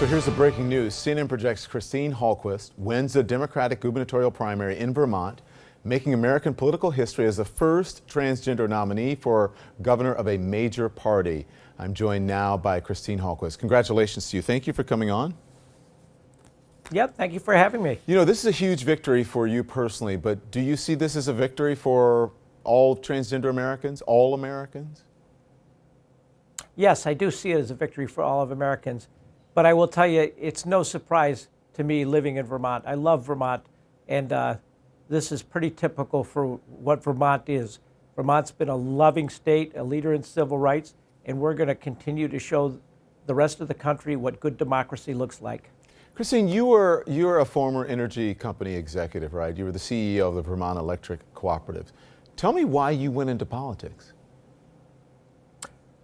So here's the breaking news. CNN projects Christine Hallquist wins the Democratic gubernatorial primary in Vermont, making American political history as the first transgender nominee for governor of a major party. I'm joined now by Christine Hallquist. Congratulations to you. Thank you for coming on. Yep, thank you for having me. You know, this is a huge victory for you personally, but do you see this as a victory for all transgender Americans, all Americans? Yes, I do see it as a victory for all of Americans. But I will tell you, it's no surprise to me living in Vermont. I love Vermont, and this is pretty typical for what Vermont is. Vermont's been a loving state, a leader in civil rights, and we're going to continue to show the rest of the country what good democracy looks like. Christine, you're a former energy company executive, right? You were the CEO of the Vermont Electric Cooperative. Tell me why you went into politics.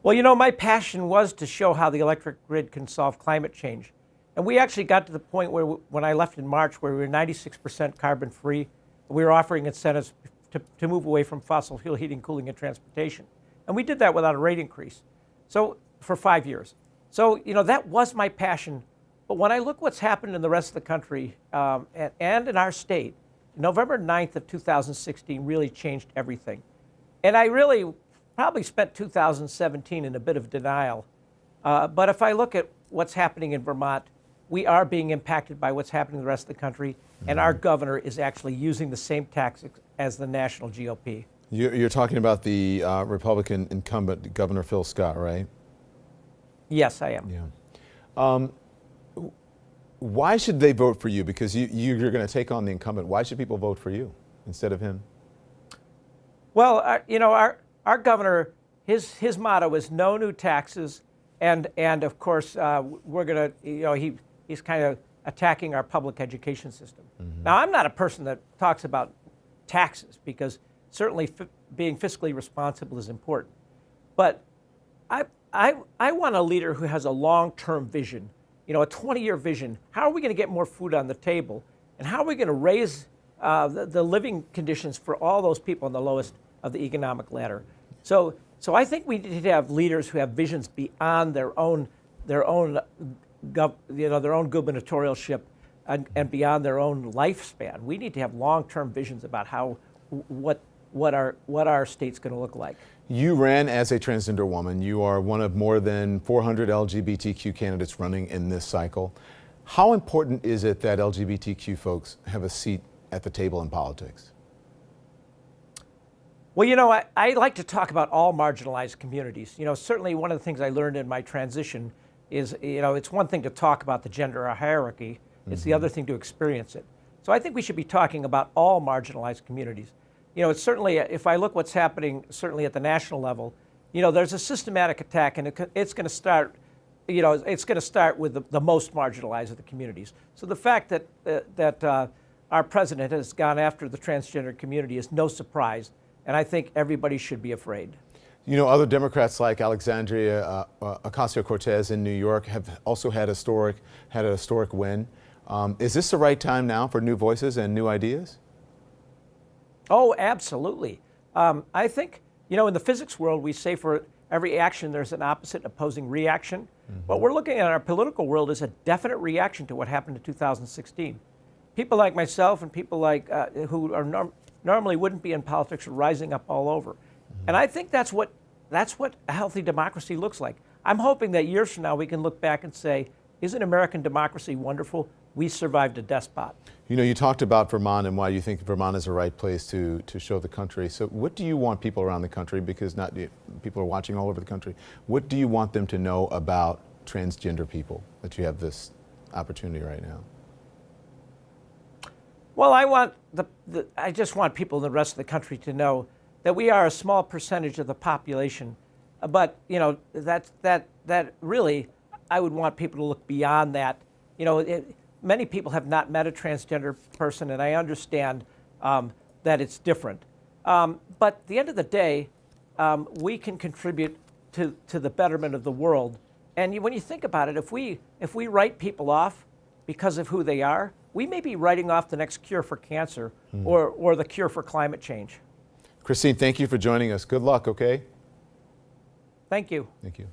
Well, you know, my passion was to show how the electric grid can solve climate change. And we actually got to the point where, when I left in March, where we were 96% carbon free, we were offering incentives to move away from fossil fuel heating, cooling, and transportation. And we did that without a rate increase. So, for 5 years. So, you know, that was my passion. But when I look what's happened in the rest of the country and in our state, November 9th of 2016 really changed everything. And I really probably spent 2017 in a bit of denial. But if I look at what's happening in Vermont, we are being impacted by what's happening in the rest of the country, and our governor is actually using the same tactics as the national GOP. You're talking about the Republican incumbent, Governor Phil Scott, right? Yes, I am. Yeah. Why should they vote for you? Because you're going to take on the incumbent. Why should people vote for you instead of him? Well, you know, our governor, his motto is no new taxes, and of course we're going to, you know, he's kind of attacking our public education system. Mm-hmm. Now, I'm not a person that talks about taxes, because certainly being fiscally responsible is important, but I want a leader who has a long-term vision, you know, a 20-year vision. How are we going to get more food on the table, and how are we going to raise the living conditions for all those people on the lowest of the economic ladder? So I think we need to have leaders who have visions beyond their own gubernatorialship and beyond their own lifespan. We need to have long-term visions about what our state's going to look like. You ran as a transgender woman. You are one of more than 400 LGBTQ candidates running in this cycle. How important is it that LGBTQ folks have a seat at the table in politics? Well, you know, I like to talk about all marginalized communities. You know, certainly one of the things I learned in my transition is, you know, it's one thing to talk about the gender hierarchy, it's the other thing to experience it. So I think we should be talking about all marginalized communities. You know, it's certainly, if I look what's happening, certainly at the national level, you know, there's a systematic attack, and it's going to start, you know, it's going to start with the most marginalized of the communities. So the fact that our president has gone after the transgender community is no surprise. And I think everybody should be afraid. You know, other Democrats like Alexandria Ocasio-Cortez in New York have also had a historic win. Is this the right time now for new voices and new ideas? Oh, absolutely. I think, you know, in the physics world, we say for every action, there's an opposite opposing reaction. Mm-hmm. What we're looking at in our political world is a definite reaction to what happened in 2016. People like myself and people like who are normally wouldn't be in politics are rising up all over. Mm-hmm. And I think that's what a healthy democracy looks like. I'm hoping that years from now we can look back and say, isn't American democracy wonderful? We survived a despot. You know, you talked about Vermont and why you think Vermont is the right place to show the country. So what do you want people around the country, because people are watching all over the country, what do you want them to know about transgender people, that you have this opportunity right now? Well, I just want people in the rest of the country to know that we are a small percentage of the population, but you know that really, I would want people to look beyond that. You know, many people have not met a transgender person, and I understand that it's different. But at the end of the day, we can contribute to the betterment of the world. And when you think about it, if we write people off because of who they are, we may be writing off the next cure for cancer or the cure for climate change. Christine, thank you for joining us. Good luck, okay? Thank you. Thank you.